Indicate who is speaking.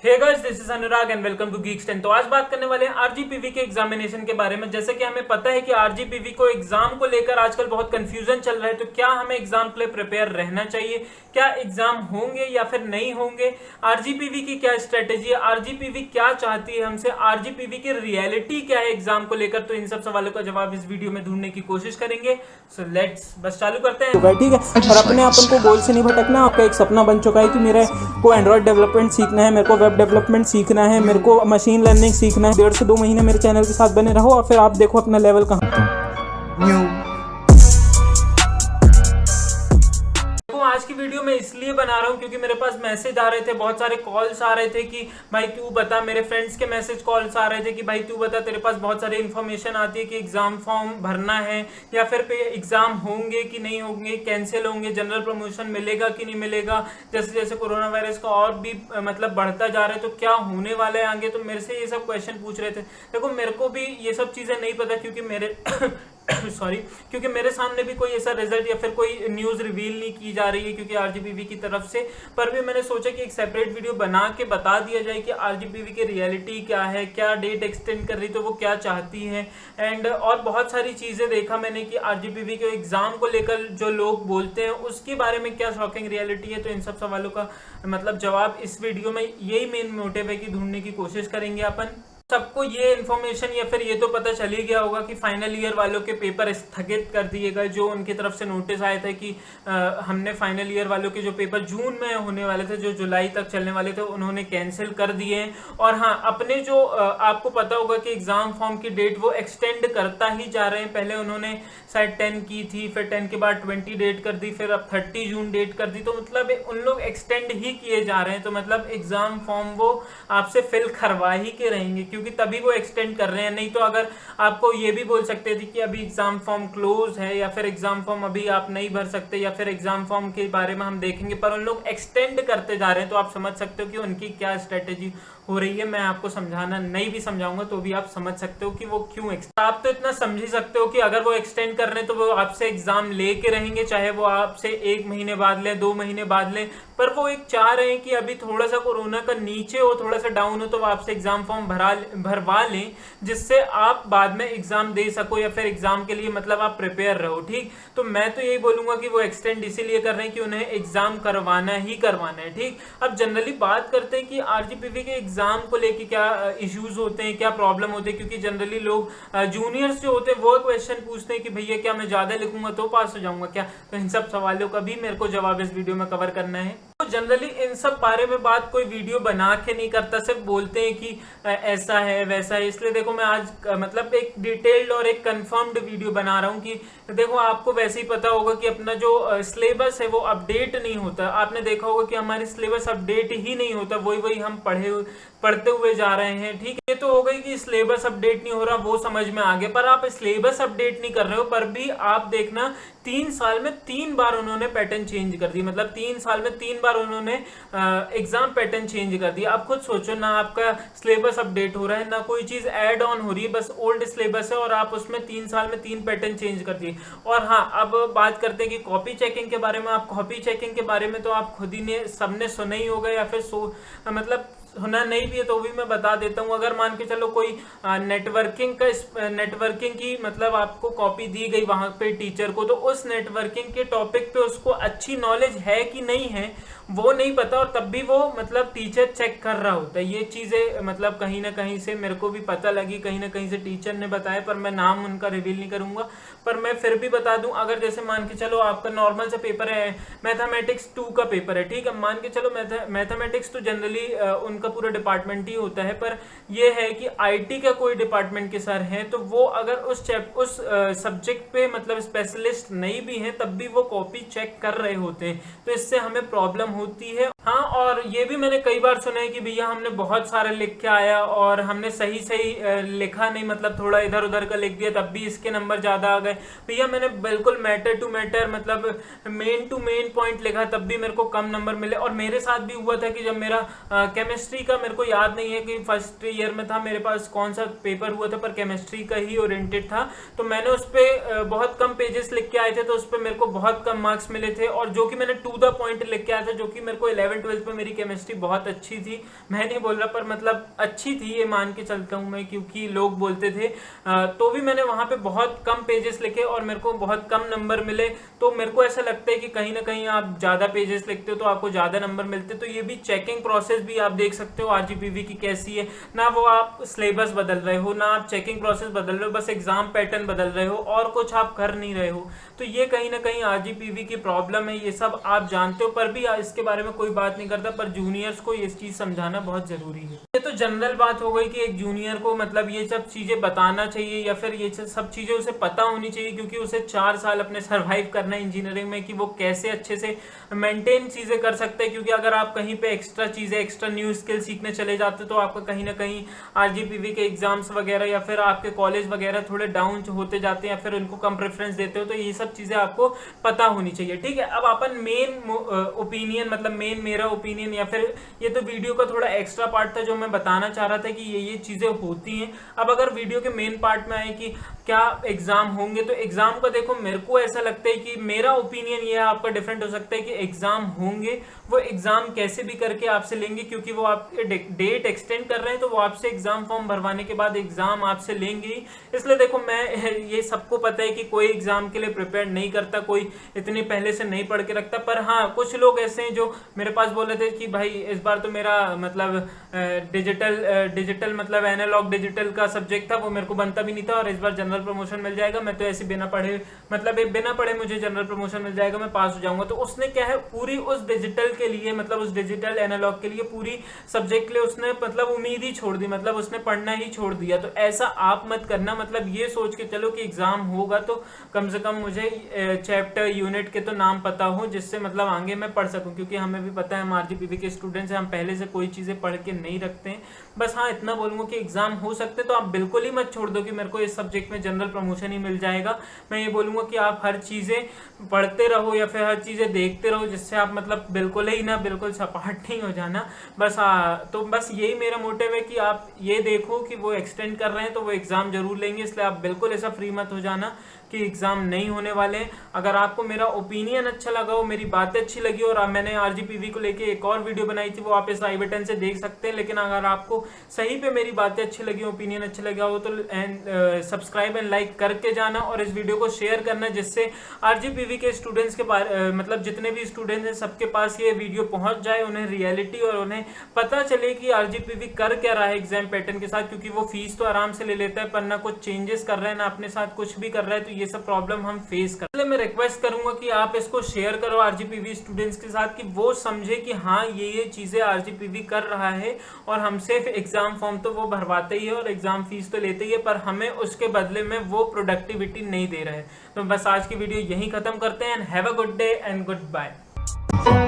Speaker 1: Hey guys, this is Anurag and welcome to Geeks 10। तो आज बात करने वाले हैं आरजीपीवी के एग्जामिनेशन के बारे में। जैसे कि हमें पता है कि आरजीपीवी को एग्जाम को लेकर आजकल बहुत कंफ्यूजन चल रहा है। तो क्या हमें एग्जाम के लिए प्रिपेयर रहना चाहिए? क्या एग्जाम होंगे या फिर नहीं होंगे? आरजीपीवी की क्या स्ट्रेटेजी है? आरजीपीवी क्या चाहती है हमसे? आरजीपीवी की रियलिटी क्या है एग्जाम को लेकर? तो इन सब सवालों का जवाब इस वीडियो में ढूंढने की कोशिश करेंगे। सो लेट्स बस चालू करते हैं।
Speaker 2: ठीक है। और अपने आप को गोल से नहीं भटकना। आपका एक सपना बन चुका है कि मेरे को एंड्रॉइड डेवलपमेंट सीखना है, मेरे को वेब डेवलपमेंट सीखना है, मेरे को मशीन लर्निंग सीखना है। 1.5 से 2 महीने मेरे चैनल के साथ बने रहो और फिर आप देखो अपना लेवल कहाँ।
Speaker 1: आज की वीडियो मैं इसलिए बना रहा हूं क्योंकि मेरे पास मैसेज आ रहे थे, बहुत सारे कॉल्स आ रहे थे कि भाई तू बता। मेरे फ्रेंड्स के मैसेज कॉल्स आ रहे थे कि भाई तू बता, तेरे पास बहुत सारी इन्फॉर्मेशन आती है कि एग्जाम फॉर्म भरना है या फिर पे एग्जाम होंगे कि नहीं होंगे, कैंसिल होंगे, जनरल प्रमोशन मिलेगा कि नहीं मिलेगा। जैसे जैसे कोरोना वायरस का और भी मतलब बढ़ता जा रहा है तो क्या होने वाला है आगे। तो मेरे से ये सब क्वेश्चन पूछ रहे थे। देखो, मेरे को भी ये सब चीजें नहीं पता क्योंकि मेरे क्योंकि मेरे सामने भी कोई ऐसा रिजल्ट या फिर कोई न्यूज रिवील नहीं की जा रही है क्योंकि आरजीपीवी की तरफ से। पर भी मैंने सोचा कि एक सेपरेट वीडियो बना के बता दिया जाए कि आरजीपीवी की रियलिटी क्या है, क्या डेट एक्सटेंड कर रही तो वो क्या चाहती है। एंड और बहुत सारी चीजें देखा मैंने कि आरजीपीवी के एग्जाम को लेकर जो लोग बोलते हैं उसके बारे में क्या शॉकिंग रियलिटी है। तो इन सब सवालों का मतलब जवाब इस वीडियो में यही मेन मोटिव है कि ढूंढने की कोशिश करेंगे अपन। सबको ये इन्फॉर्मेशन या फिर ये तो पता चल ही गया होगा कि फाइनल ईयर वालों के पेपर स्थगित कर दिए गए। जो उनकी तरफ से नोटिस आए थे कि हमने फाइनल ईयर वालों के जो पेपर जून में होने वाले थे, जो जुलाई तक चलने वाले थे, उन्होंने कैंसिल कर दिए हैं। और हाँ, अपने जो आपको पता होगा कि एग्जाम फॉर्म की डेट वो एक्सटेंड करता ही जा रहे हैं। पहले उन्होंने शायद 10 की थी, फिर 10 के बाद 20 डेट कर दी, फिर अब 30 जून डेट कर दी। तो मतलब उन लोग एक्सटेंड ही किए जा रहे हैं। तो मतलब एग्जाम फॉर्म वो आपसे फिल करवा ही के रहेंगे क्योंकि तभी वो एक्सटेंड कर रहे हैं। नहीं तो अगर आपको ये भी बोल सकते थे कि अभी एग्जाम फॉर्म क्लोज है या फिर एग्जाम फॉर्म अभी आप नहीं भर सकते या फिर एग्जाम फॉर्म के बारे में हम देखेंगे, पर उन लोग एक्सटेंड करते जा रहे हैं। तो आप समझ सकते हो कि उनकी क्या स्ट्रेटेजी हो रही है। मैं आपको समझाना नहीं भी समझाऊंगा तो भी आप समझ सकते हो कि वो क्यों आप तो इतना समझ ही सकते हो कि अगर वो एक्सटेंड कर रहे हैं तो वो आपसे एग्जाम लेके रहेंगे, चाहे वो आपसे 1 महीने बाद ले, 2 महीने बाद ले। पर वो एक चाह रहे हैं कि अभी थोड़ा सा कोरोना का नीचे हो, थोड़ा सा डाउन हो, तो वो आपसे एग्जाम फॉर्म भरवा लें जिससे आप बाद में एग्जाम दे सको या फिर एग्जाम के लिए मतलब आप प्रिपेयर रहो। ठीक, तो मैं तो यही बोलूंगा कि वो एक्सटेंड इसीलिए कर रहे हैं कि उन्हें एग्जाम करवाना ही करवाना है। ठीक, अब जनरली बात करते हैं कि आरजीपीवी के एग्जाम को लेके क्या इश्यूज होते हैं, क्या प्रॉब्लम होते हैं। क्योंकि जनरली लोग जूनियर्स जो होते हैं वो क्वेश्चन पूछते हैं कि भैया क्या मैं ज्यादा लिखूंगा तो पास हो जाऊंगा क्या। तो इन सब सवालों का भी मेरे को जवाब इस वीडियो में कवर करना है। तो जनरली इन सब बारे में बात कोई वीडियो बना के नहीं करता, सिर्फ बोलते हैं कि ऐसा है वैसा है। इसलिए देखो, मैं आज मतलब एक डिटेल्ड और एक कंफर्म्ड वीडियो बना रहा हूँ कि देखो, आपको वैसे ही पता होगा कि अपना जो सिलेबस है वो अपडेट नहीं होता। आपने देखा होगा कि हमारी सिलेबस अपडेट ही नहीं होता, वही हम पढ़ते हुए जा रहे हैं। ठीक है, तो हो गई कि सिलेबस अपडेट नहीं हो रहा, वो समझ में आ गया। पर आप सिलेबस अपडेट नहीं कर रहे हो, पर भी आप देखना 3 साल में 3 बार उन्होंने पैटर्न चेंज कर दी। मतलब 3 साल में 3 बार उन्होंने एग्जाम पैटर्न चेंज कर दिया। आप खुद सोचो ना, आपका सिलेबस अपडेट हो रहा है, ना कोई चीज ऐड ऑन हो रही है, बस ओल्ड सिलेबस है और आप उसमें 3 साल में 3 पैटर्न चेंज कर दिए। और हाँ, अब बात करते हैं कि कॉपी चेकिंग के बारे में। आप कॉपी चेकिंग के बारे में तो आप खुद ही ने सबने सुना ही होगा या फिर मतलब होना नहीं भी है तो भी मैं बता देता हूँ। अगर मान के चलो कोई नेटवर्किंग की मतलब आपको कॉपी दी गई वहां पे टीचर को, तो उस नेटवर्किंग के टॉपिक पे उसको अच्छी नॉलेज है कि नहीं है वो नहीं पता, और तब भी वो मतलब टीचर चेक कर रहा होता है। ये चीजें मतलब कहीं ना कहीं से मेरे को भी पता लगी, कहीं ना कहीं से टीचर ने बताया, पर मैं नाम उनका रिवील नहीं करूंगा। पर मैं फिर भी बता दूं, अगर जैसे मान के चलो आपका नॉर्मल सा पेपर है, मैथमेटिक्स 2 का पेपर है। ठीक है, मान के चलो मैथमेटिक्स तो जनरली उनका पूरा डिपार्टमेंट ही होता है, पर यह है कि आईटी का कोई डिपार्टमेंट के सर हैं तो वो अगर उस सब्जेक्ट पे मतलब स्पेशलिस्ट नहीं भी हैं तब भी वो कॉपी चेक कर रहे होते हैं। तो इससे हमें प्रॉब्लम होती है। हाँ, और ये भी मैंने कई बार सुना है कि भैया हमने बहुत सारा लिख के आया और हमने सही लिखा नहीं, मतलब थोड़ा इधर उधर का लिख दिया तब भी इसके नंबर ज्यादा आ गए। भैया मैंने बिल्कुल मैटर टू मैटर मतलब मेन टू मेन पॉइंट लिखा तब भी मेरे को कम नंबर मिले। और मेरे साथ भी हुआ था कि जब मेरा केमिस्ट्री का मेरे को याद नहीं है कि फर्स्ट ईयर में था मेरे पास कौन सा पेपर हुआ था, पर केमिस्ट्री का ही ओरिएंटेड था। तो मैंने उस पर बहुत कम पेजेस लिख के आए थे, तो उस पर मेरे को बहुत कम मार्क्स मिले थे। और जो कि मैंने टू द पॉइंट लिख के आया था, जो कि मेरे को 11-12 में मेरी केमिस्ट्री बहुत अच्छी थी। मैं नहीं बोल रहा, पर मतलब अच्छी थी ये मान के चलता हूँ मैं, क्योंकि लोग बोलते थे। तो भी मैंने वहाँ पे बहुत कम पेजेस लिखे और मेरे को बहुत कम नंबर मिले। तो मेरे को ऐसा लगता है कि कहीं ना कहीं आप ज़्यादा पेजेस लिखते हो तो आपको ज़्यादा नंबर मिलते। तो ये भी चेकिंग प्रोसेस भी आप देख सकते हो आरजीपीवी की कैसी है। ना वो आप सिलेबस बदल रहे हो, ना आप चेकिंग प्रोसेस बदल रहे हो, बस एग्जाम पैटर्न बदल रहे हो और कुछ आप कर नहीं रहे हो। तो ये कहीं ना कहीं आरजीपीवी की प्रॉब्लम है। ये सब आप जानते हो, पर भी इसके बारे में कोई बात नहीं करता। पर जूनियर्स को ये चीज़ समझाना बहुत ज़रूरी है। ये तो जनरल बात हो गई कि एक जूनियर को मतलब ये सब चीज़ें बताना चाहिए, या फिर ये सब चीज़ें उसे पता होनी चाहिए, क्योंकि उसे 4 साल अपने सर्वाइव करना है इंजीनियरिंग में, कि वो कैसे अच्छे से मेंटेन चीज़ें कर सकते हैं। क्योंकि अगर आप कहीं पे एक्स्ट्रा चीज़ें, एक्स्ट्रा न्यू स्किल सीखने चले जाते हो तो आपका कहीं ना कहीं आरजीपीवी के एग्जाम्स वगैरह या फिर आपके कॉलेज वगैरह थोड़े डाउन होते जाते हैं, या फिर उनको कम प्रेफरेंस देते हो। तो ये सब चीज़ें आपको पता होनी चाहिए, ठीक है। अब अपन मेन ओपिनियन, मतलब मेन मेरा ओपिनियन, या फिर ये तो वीडियो का थोड़ा एक्स्ट्रा पार्ट था जो मैं बताना चाह रहा था कि ये चीज़ें होती हैं। अब अगर वीडियो के मेन पार्ट में आए कि क्या एग्जाम होंगे, तो एग्जाम का देखो, मेरे को ऐसा लगता है कि मेरा ओपिनियन ये आपका डिफरेंट हो सकता है कि एग्जाम होंगे। वो एग्जाम कैसे भी करके आपसे लेंगे, क्योंकि वो आपके डेट एक्सटेंड कर रहे हैं, तो वो आपसे एग्जाम फॉर्म भरवाने के बाद एग्जाम आपसे लेंगे। इसलिए देखो, मैं ये सबको पता है कि कोई एग्जाम के लिए प्रिपेयर नहीं करता, कोई इतने पहले से नहीं पढ़ के रखता। पर हाँ, कुछ लोग ऐसे हैं जो मेरे पास बोले थे कि भाई इस बार तो मेरा मतलब डिजिटल मतलब एनालॉग डिजिटल का सब्जेक्ट था, वो मेरे को बनता भी नहीं था, और इस बार जनरल प्रमोशन मिल जाएगा। मैं तो ऐसे बिना पढ़े, मतलब बिना पढ़े मुझे जनरल प्रमोशन मिल जाएगा, मैं पास हो जाऊंगा। तो उसने क्या है, पूरी उस डिजिटल के लिए, मतलब उस डिजिटल एनालॉग के लिए, पूरी सब्जेक्ट के लिए उसने मतलब उम्मीद ही छोड़ दी, मतलब उसने पढ़ना ही छोड़ दिया। तो ऐसा आप मत करना। मतलब ये सोच के चलो कि एग्जाम होगा तो कम से कम मुझे चैप्टर यूनिट के तो नाम पता हो, जिससे मतलब आगे मैं पढ़ सकूं। क्योंकि हमें भी पता है, हम आरजीपीवी के स्टूडेंट्स हैं, हम पहले से कोई चीज़ें पढ़ के नहीं रखते हैं। बस हाँ, इतना बोलूँगा कि एग्जाम हो सकते, तो आप बिल्कुल ही मत छोड़ दो कि मेरे को इस सब्जेक्ट में जनरल प्रमोशन ही मिल जाएगा। मैं ये बोलूँगा कि आप हर चीज़ें पढ़ते रहो, या फिर हर चीज़ें देखते रहो, जिससे आप मतलब बिल्कुल ही ना बिल्कुल सपाट नहीं हो जाना। बस हाँ, तो बस यही मेरा मोटिव है कि आप ये देखो कि वो एक्सटेंड कर रहे हैं तो वो एग्ज़ाम जरूर लेंगे। इसलिए आप बिल्कुल ऐसा फ्री मत हो जाना कि एग्ज़ाम नहीं होने वाले हैं। अगर आपको मेरा ओपिनियन अच्छा लगा हो, मेरी बातें अच्छी लगी, और मैंने आरजीपीवी को लेके एक और वीडियो बनाई थी, वो आप इस आई बटन से देख सकते हैं। लेकिन अगर आपको सही पे मेरी बातें अच्छी लगी, ओपिनियन अच्छा लगा हो, तो सब्सक्राइब एंड लाइक करके जाना, और इस वीडियो को शेयर करना, जिससे आरजीपीवी के स्टूडेंट्स के मतलब जितने भी स्टूडेंट्स हैं सबके पास ये वीडियो पहुंच जाए, उन्हें रियलिटी और उन्हें पता चले कि आरजीपीवी कर क्या रहा है एग्जाम पैटर्न के साथ। क्योंकि वो फीस तो आराम से ले लेता है, पर ना कुछ चेंजेस कर रहा है, ना अपने साथ कुछ भी कर रहा है। तो ये सब प्रॉब्लम हम फेस कर, इसलिए मैं रिक्वेस्ट करूंगा कि आप इसको शेयर करो आरजीपीवी स्टूडेंट्स के साथ, कि वो समझे कि हाँ, ये चीजें आरजीपीवी कर रहा है, और हमसे एग्जाम फॉर्म तो वो भरवाते ही है और एग्जाम फीस तो लेते ही है, पर हमें उसके बदले में वो प्रोडक्टिविटी नहीं दे रहे हैं। तो बस आज की वीडियो यहीं खत्म करते हैं। And have a good day and good bye.